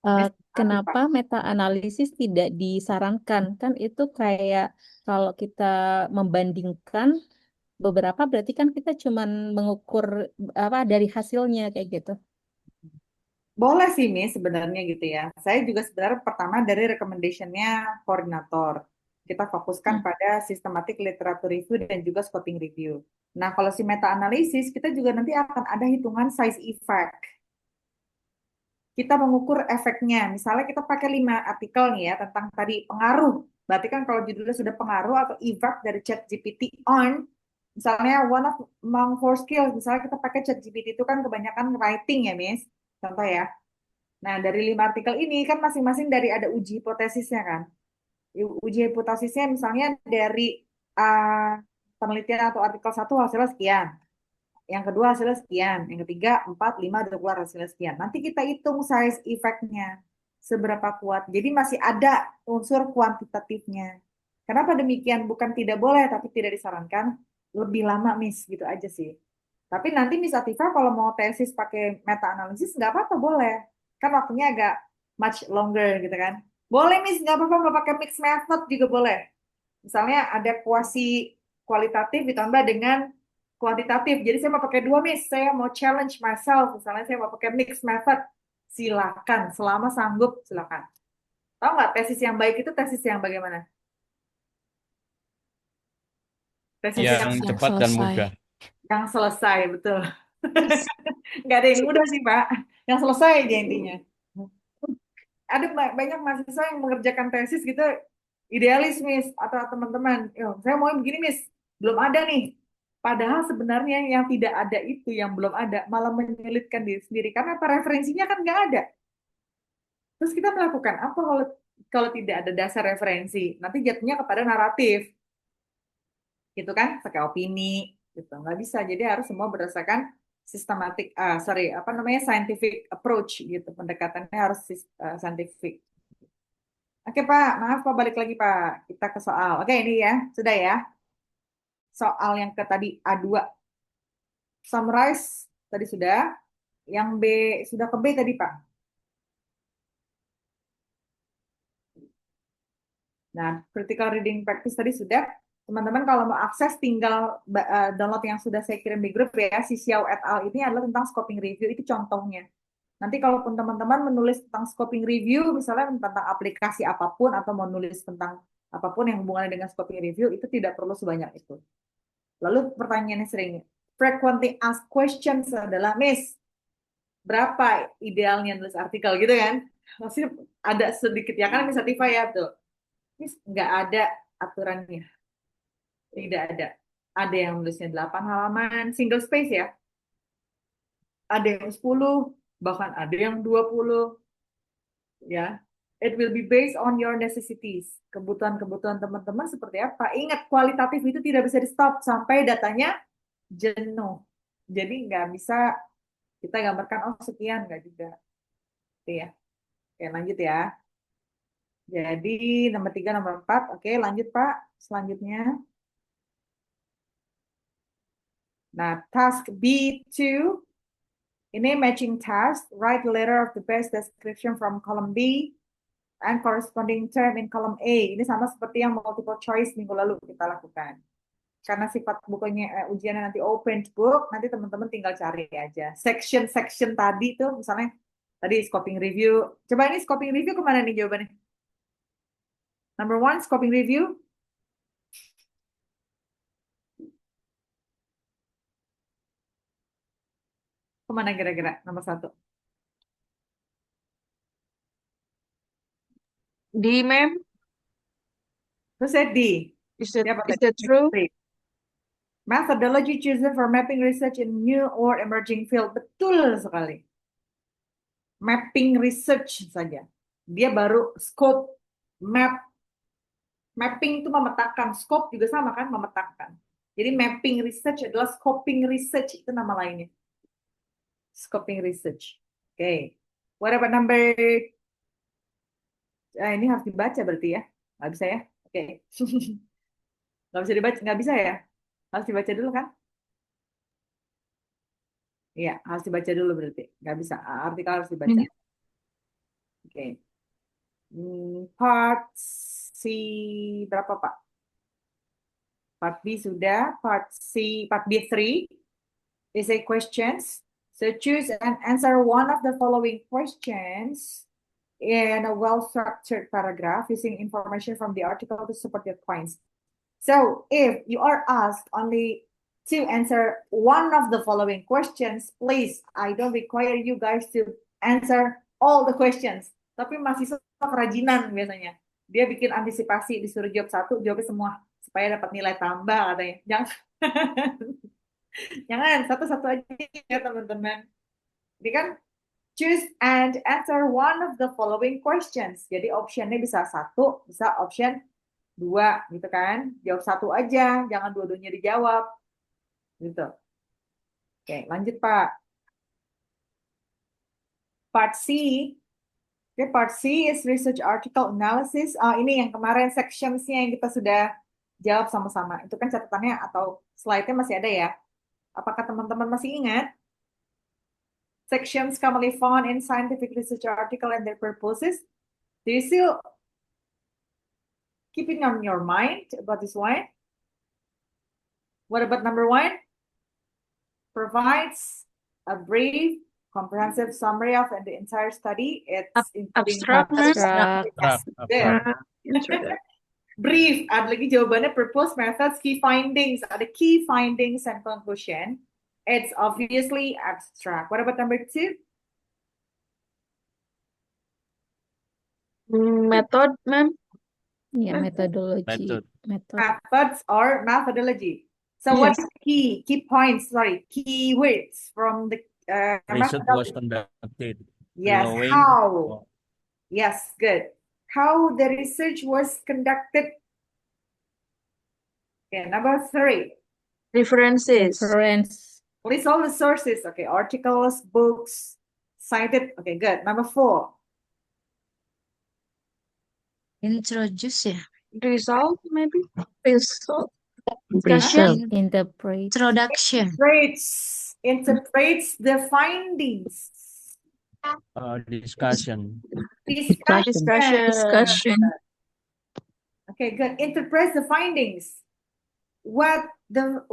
eh, Miss kenapa Afifah. meta-analisis tidak disarankan? Kan itu kayak kalau kita membandingkan beberapa, berarti kan kita cuman mengukur apa dari hasilnya kayak gitu. Boleh sih, Miss, sebenarnya gitu ya. Saya juga sebenarnya pertama dari recommendation-nya koordinator. Kita fokuskan Hmm. pada systematic literature review dan juga scoping review. Nah, kalau si meta-analisis, kita juga nanti akan ada hitungan size effect. Kita mengukur efeknya. Misalnya kita pakai 5 artikel nih ya tentang tadi pengaruh. Berarti kan kalau judulnya sudah pengaruh atau effect dari ChatGPT on, misalnya one of among four skills, misalnya kita pakai ChatGPT itu kan kebanyakan writing ya, Miss. Contoh ya. Nah, dari 5 artikel ini kan masing-masing dari ada uji hipotesisnya kan. Uji hipotesisnya misalnya dari penelitian atau artikel 1 hasilnya sekian. Yang kedua hasilnya sekian, yang ketiga 4, 5 udah keluar hasilnya sekian. Nanti kita hitung size effect-nya seberapa kuat. Jadi masih ada unsur kuantitatifnya. Kenapa demikian? Bukan tidak boleh, tapi tidak disarankan lebih lama, Miss, gitu aja sih. Tapi nanti Miss Atifah kalau mau tesis pakai meta analisis nggak apa-apa, boleh. Kan waktunya agak much longer gitu kan. Boleh Miss, nggak apa-apa, mau pakai mixed method juga boleh. Misalnya ada kuasi kualitatif ditambah dengan kuantitatif. Jadi saya mau pakai dua Miss, saya mau challenge myself. Misalnya saya mau pakai mixed method, silakan. Selama sanggup, silakan. Tahu nggak tesis yang baik itu tesis yang bagaimana? Tesis Yang yang Yang cepat dan selesai. mudah. selesai, betul. Nggak ada yang mudah sih, Pak. Yang selesai aja intinya. Ada banyak mahasiswa yang mengerjakan tesis gitu, idealis, Miss, atau teman-teman. Yo, saya mau begini, Miss. Belum ada nih. Padahal sebenarnya yang tidak ada itu, yang belum ada, malah menyulitkan diri sendiri. Karena apa? Referensinya kan nggak ada. Terus kita melakukan apa kalau tidak ada dasar referensi? Nanti jatuhnya kepada naratif. Gitu kan, pakai opini gitu, nggak bisa. Jadi harus semua berdasarkan sistematik, apa namanya, scientific approach gitu, pendekatannya harus scientific. Oke Pak, maaf Pak, balik lagi Pak, kita ke soal. Oke, ini ya, sudah ya, soal yang ke tadi A2 summarize tadi sudah, yang B sudah, ke B tadi Pak. Nah, critical reading practice tadi sudah. Teman-teman kalau mau akses tinggal download yang sudah saya kirim di grup ya. Si Xiao et al. Ini adalah tentang scoping review, itu contohnya. Nanti kalaupun teman-teman menulis tentang scoping review, misalnya tentang aplikasi apapun, atau mau nulis tentang apapun yang hubungannya dengan scoping review, itu tidak perlu sebanyak itu. Lalu pertanyaannya sering, frequently asked questions adalah, Miss, berapa idealnya nulis artikel gitu kan? Maksudnya ada sedikit, ya kan Miss Atifah ya, betul. Miss, nggak ada aturannya. Tidak ada. Ada yang nulisnya 8 halaman, single space ya. Ada yang 10, bahkan ada yang 20. Ya. It will be based on your necessities. Kebutuhan-kebutuhan teman-teman seperti apa. Ingat, kualitatif itu tidak bisa di-stop sampai datanya jenuh. Jadi nggak bisa kita gambarkan, oh sekian, nggak juga. Oke ya. Oke, lanjut ya. Jadi nomor 3, nomor 4. Oke, lanjut Pak. Selanjutnya. Nah, task B2, ini matching task, write letter of the best description from column B and corresponding term in column A. Ini sama seperti yang multiple choice minggu lalu kita lakukan. Karena sifat bukunya ujiannya nanti open book, nanti teman-teman tinggal cari aja. Section tadi tuh, misalnya tadi scoping review. Coba ini scoping review kemana nih jawabannya? Number 1, scoping review. Kemana kira-kira nomor 1? D, ma'am. Terus saya D. Is that Siapa is tadi? that true? Methodology chosen for mapping research in new or emerging field. Betul sekali. Mapping research saja. Dia baru scope, mapping itu memetakan, scope juga sama kan, memetakan. Jadi mapping research adalah scoping research, itu nama lainnya. Scoping research. Oke. What about number? Ini harus dibaca berarti ya? Nggak bisa ya? Oke. Nggak bisa dibaca, nggak bisa ya? Harus dibaca dulu kan? Iya, harus dibaca dulu berarti. Nggak bisa, artikel harus dibaca. Oke. Part C berapa Pak? Part B sudah, part B3 is a questions. So choose and answer one of the following questions in a well-structured paragraph using information from the article to support your points. So if you are asked only to answer one of the following questions, please, I don't require you guys to answer all the questions. Tapi mahasiswa kerajinan biasanya. Dia bikin antisipasi, disuruh jawab satu, jawabnya semua. Supaya dapat nilai tambah katanya. Jangan satu-satu aja ya teman-teman. Jadi kan choose and answer one of the following questions. Jadi optionnya bisa 1, bisa option 2 gitu kan. Jawab 1 aja, jangan dua-duanya dijawab. Gitu. Oke, lanjut Pak. Part C. Oke, part C is research article analysis. Ini yang kemarin sections-nya yang kita sudah jawab sama-sama. Itu kan catatannya atau slide-nya masih ada ya. Apakah teman-teman masih ingat? Sections commonly found in scientific research article and their purposes. Do you still keeping on your mind about this one? What about number 1? Provides a brief, comprehensive summary of the entire study. It's including Abstract, Mas. Abstract. Yes, good. Introduction. Brief, ada lagi jawabannya purpose, methods, key findings. Ada key findings and conclusion. It's obviously abstract. What about number 2? Method, ma'am. Ya, Method. metodologi. Method. Methods or methodology. So what is key points, keywords from the Research was methodology? conducted. Yes, Allowing how? for Yes, good. How the research was conducted. Okay, number 3. References. Reference. List all the sources. Okay, articles, books, cited. Okay, good. Number 4. Introduce ya. Result, maybe. Result. Discussion. Interpret. Introduction. Interprets the findings. discussion. Discussion. Okay, good. Interprets the findings. What do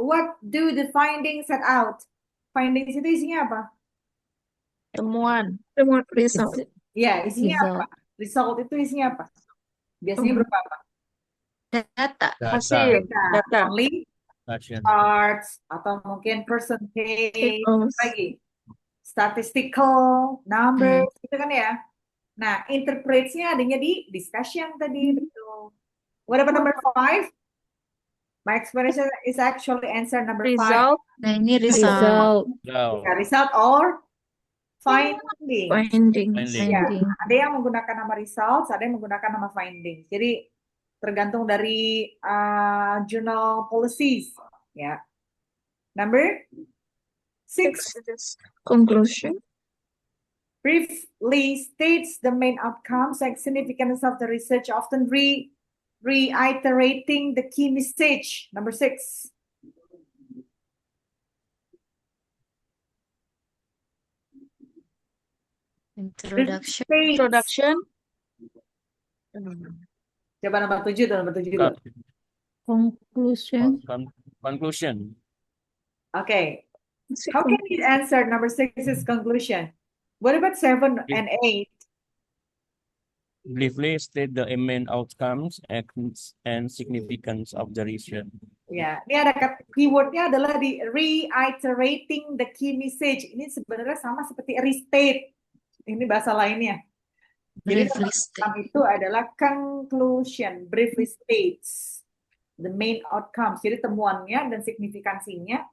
the findings set out? Findings itu isinya apa? Temuan. Result. Ya, isinya Result. apa? Result itu isinya apa? Biasanya berupa apa? Data. Hasil. Data. Only Discussion. charts atau mungkin percentage Tables. lagi. Statistical numbers gitu kan ya. Nah, interpretnya adanya di discussion tadi, betul. What about number 5? My explanation is actually answer number 5. Result. Nah, ini result. Result. Result. Ya, result or findings. Findings. Finding. Ya, Finding. ada yang menggunakan nama results, ada yang menggunakan nama findings. Jadi tergantung dari journal policies. Ya. Number 6. Conclusion. Briefly states the main outcomes and significance of the research, often reiterating the key message. Number 6. Introduction. States- Introduction. Coba nomor 7 tuh, nomor 7 dulu. Conclusion. Conclusion. Okay. How can we answer number 6 is conclusion? What about 7 and 8? Briefly state the main outcomes and significance of the research. Ya, ini ada keywordnya adalah di reiterating the key message. Ini sebenarnya sama seperti restate. Ini bahasa lainnya. Jadi Briefly nomor state. 6 itu adalah conclusion, briefly states the main outcomes. Jadi temuannya dan signifikansinya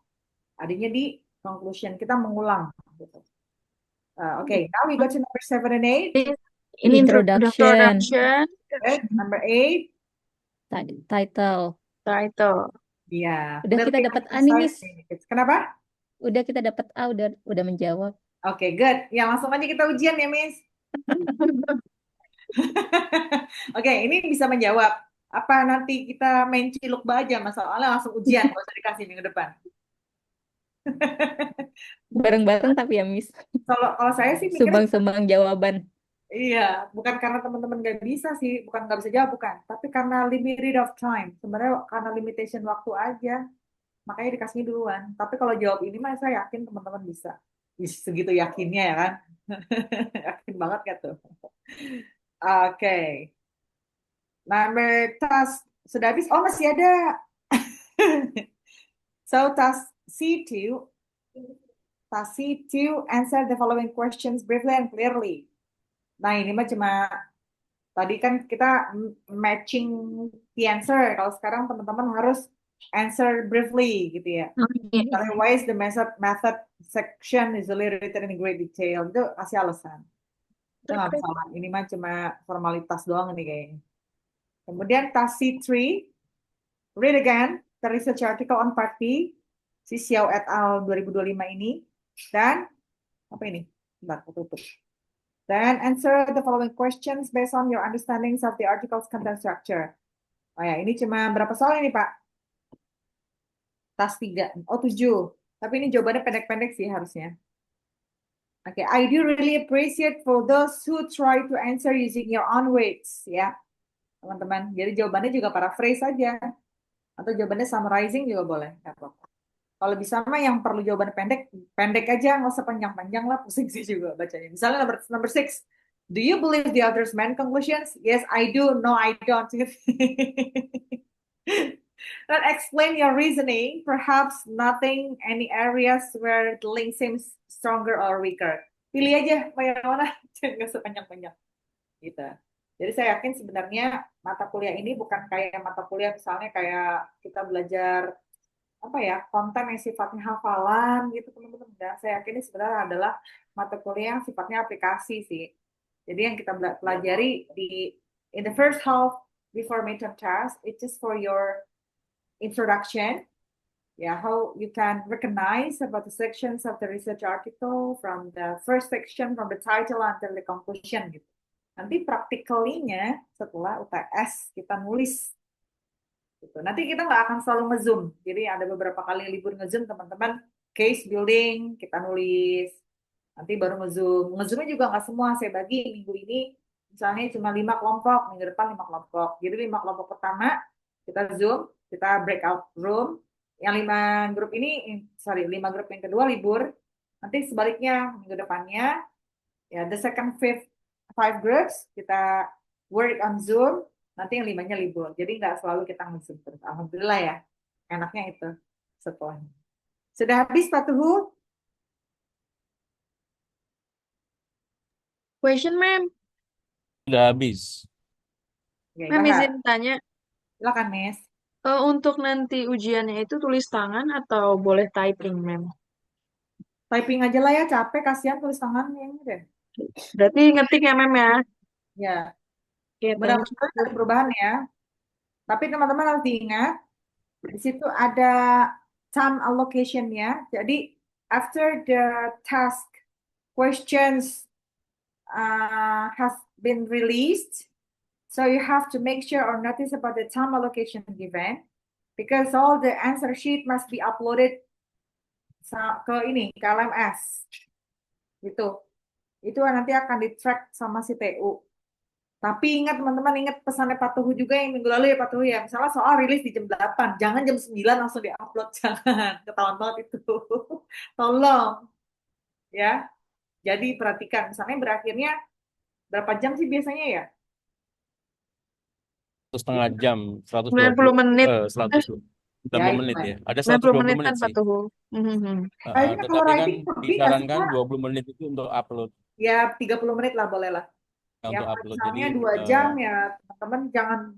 adanya di conclusion. Kita mengulang. Gitu. Okay, now we go to number 7 and 8. Ini Introduction. Good. Number 8. Title. Title. Ya. Udah kita dapat A nih, Miss. Kenapa? Udah kita dapat A, udah menjawab. Oke, good. Ya, langsung aja kita ujian ya, Miss. Oke, ini bisa menjawab. Apa nanti kita main ciluk-ba aja, masalahnya langsung ujian, nggak usah dikasih minggu depan. Bareng-bareng tapi ya, Miss. Kalau saya sih mikirnya, Sumbang-sumbang jawaban. iya, bukan karena teman-teman nggak bisa sih, bukan nggak bisa jawab, bukan. Tapi karena limited of time. Sebenarnya karena limitation waktu aja, makanya dikasihnya duluan. Tapi kalau jawab ini mah saya yakin teman-teman bisa. Segitu yakinnya ya kan? Yakin banget kan tuh. Oke. Number task sudah habis. Oh, masih ada. So task C2. Task C2 answer the following questions briefly and clearly. Nah, ini mah cuma tadi kan kita matching the answer. Kalau sekarang teman-teman harus answer briefly gitu ya. Otherwise the method section is written in great detail. Itu kasih alasan. Itu nggak masalah. Ini mah cuma formalitas doang nih kayaknya. Kemudian task C3, read again the research article on part B, si Xiao et al. 2025 ini. Dan apa ini? Bentar, aku tutup. Then answer the following questions based on your understandings of the article's content structure. Oh ya, ini cuma berapa soal ini, Pak? Tas 3. Oh, 7. Tapi ini jawabannya pendek-pendek sih harusnya. Oke, I do really appreciate for those who try to answer using your own words, ya, teman-teman. Jadi jawabannya juga paraphrase aja. Atau jawabannya summarizing juga boleh. Nggak apa-apa. Kalau bisa mah yang perlu jawaban pendek, pendek aja, nggak usah panjang-panjang lah, pusing sih juga bacanya. Misalnya number six, do you believe the other's main conclusions? Yes, I do. No, I don't. Then explain your reasoning. Perhaps nothing, any areas where the link seems stronger or weaker. Pilih aja mau yang mana, nggak sepanjang-panjang. Gitu. Jadi saya yakin sebenarnya mata kuliah ini bukan kayak mata kuliah misalnya kayak kita belajar apa ya, konten yang sifatnya hafalan gitu teman-teman. Dan saya yakin ini sebenarnya adalah mata kuliah yang sifatnya aplikasi sih. Jadi yang kita pelajari in the first half before midterm test, it's just for your introduction, how you can recognize about the sections of the research article from the first section, from the title until the conclusion gitu. Nanti practically-nya setelah UTS kita nulis gitu. Nanti kita nggak akan selalu nge-zoom. Jadi ada beberapa kali libur nge-zoom teman-teman, case building kita nulis. Nanti baru nge-zoom. Nge-zoomnya juga nggak semua, saya bagi minggu ini misalnya cuma 5 kelompok, minggu depan 5 kelompok. Jadi 5 kelompok pertama kita zoom, kita breakout room. Yang 5 grup ini, 5 grup yang kedua libur. Nanti sebaliknya minggu depannya, ya the second five groups kita work on Zoom. Nanti yang 5-nya libur. Jadi nggak selalu kita nge-zoom terus. Alhamdulillah ya, enaknya itu setelahnya. Sudah habis Pak Tuhu? Question, ma'am. Sudah habis. Ya, Ma'am Bahar. izin tanya, Silakan, Miss. untuk nanti ujiannya itu tulis tangan atau boleh typing, ma'am? Typing aja lah ya, capek, kasihan tulis tangan yang ini deh. Berarti ngetik ya, ma'am ya? Ya, Oke, thank you. mudah-mudahan ada perubahan ya. Tapi teman-teman harus diingat, di situ ada time allocation-nya. Jadi, after the task questions has been released, so you have to make sure or notice about the time allocation given, because all the answer sheet must be uploaded ke LMS. Gitu. Itu nanti akan di-track sama si TU. Tapi ingat teman-teman, ingat pesannya Pak Tuhu juga yang minggu lalu ya Pak Tuhu ya. Misalnya soal rilis di jam 8, jangan jam 9 langsung di-upload, jangan. Ketahuan banget itu. Tolong. Ya. Jadi perhatikan, misalnya berakhirnya berapa jam sih biasanya ya? 1,5 jam, 90 menit. 190 Ya, menit ya. Ada 90 120 menit menit kan, Pak sih. Tuhu. Kayaknya kalau Tetapi kan writing lebih nggak sih, disarankan Pak? 20 menit itu untuk upload. Ya 30 menit lah boleh lah. Ya Untuk upload. misalnya Jadi 2 jam ya teman-teman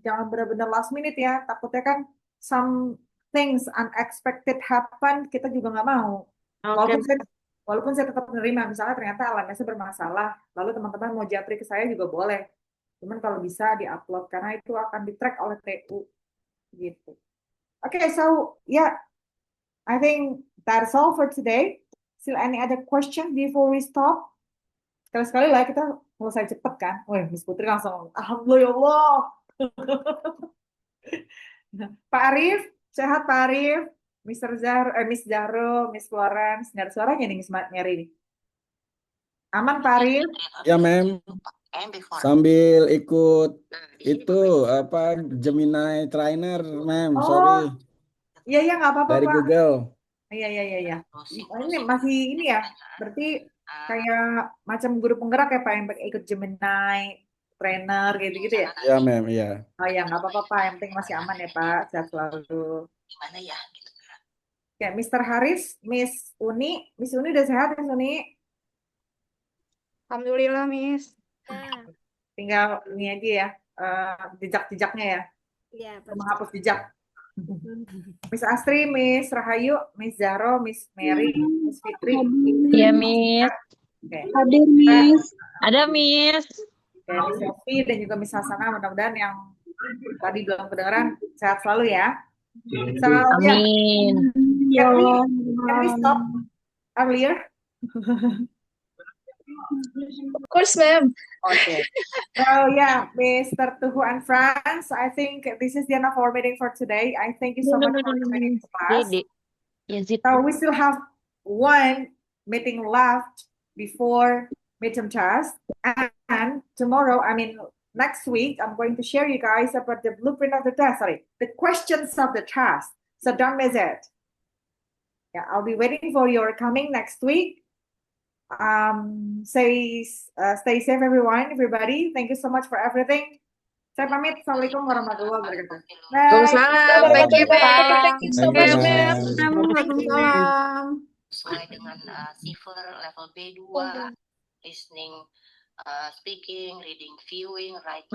jangan benar-benar last minute ya. Takutnya kan some things unexpected happen, kita juga nggak mau. Oke. Walaupun saya tetap menerima, misalnya ternyata LMS-nya bermasalah, lalu teman-teman mau japri ke saya juga boleh. Cuman kalau bisa di-upload karena itu akan di-track oleh TU gitu. Okay, so yeah, I think that's all for today. Still any other question before we stop? Sekali-sekali lah kita selesai cepet kan. Wih, Miss Putri langsung, alhamdulillah ya Allah. Pak Arif, sehat Pak Arif? Miss Zahro, Miss Florence, nggak ada suaranya nih Miss Mary nih. Aman Pak Arif? Ya, mem. Sambil ikut itu Gemini Trainer, mem. Oh, Sorry. Iya nggak apa-apa Dari Pak. Google. Iya. Ini masih ini ya. Berarti kayak macam guru penggerak ya Pak yang ikut Gemini Trainer gitu-gitu ya? Ya, mem. Iya. Oh ya nggak apa-apa Pak. Yang penting masih aman ya Pak. Sehat selalu. Gimana ya? Ya, Mr. Haris, Miss Uni udah sehat Miss Uni? Alhamdulillah, Miss. Tinggal ini aja ya, jejak-jejaknya ya. Iya, Menghapus jejak. Miss Astri, Miss Rahayu, Miss Zahro, Miss Mary, Miss Fitri. Iya, Miss. Oke. Hadir, Miss. Ada, Miss. Oke, Miss Sofi dan juga Miss Hasana, mudah-mudahan yang tadi belum kedengeran sehat selalu ya. So, yeah. Amin. Can we stop earlier? Of course, ma'am. Okay. So yeah, Mr. Tuhu and friends, I think this is the end of our meeting for today. I thank you so much for joining the class. Dede. Yazid. So we still have one meeting left before midterm test. And tomorrow, I mean, next week, I'm going to share you guys about the blueprint of the test, sorry, the questions of the test. So don't miss it. Yeah, I'll be waiting for your coming next week. Stay safe, everybody. Thank you so much for everything. Saya pamit. Assalamualaikum warahmatullahi wabarakatuh. Bye. Waalaikumsalam. Thank you, Thank you so Ma'am. much, Thank you, ma'am. ma'am. Waalaikumsalam. sesuai dengan CIFER level B2, listening, speaking, reading, viewing, writing.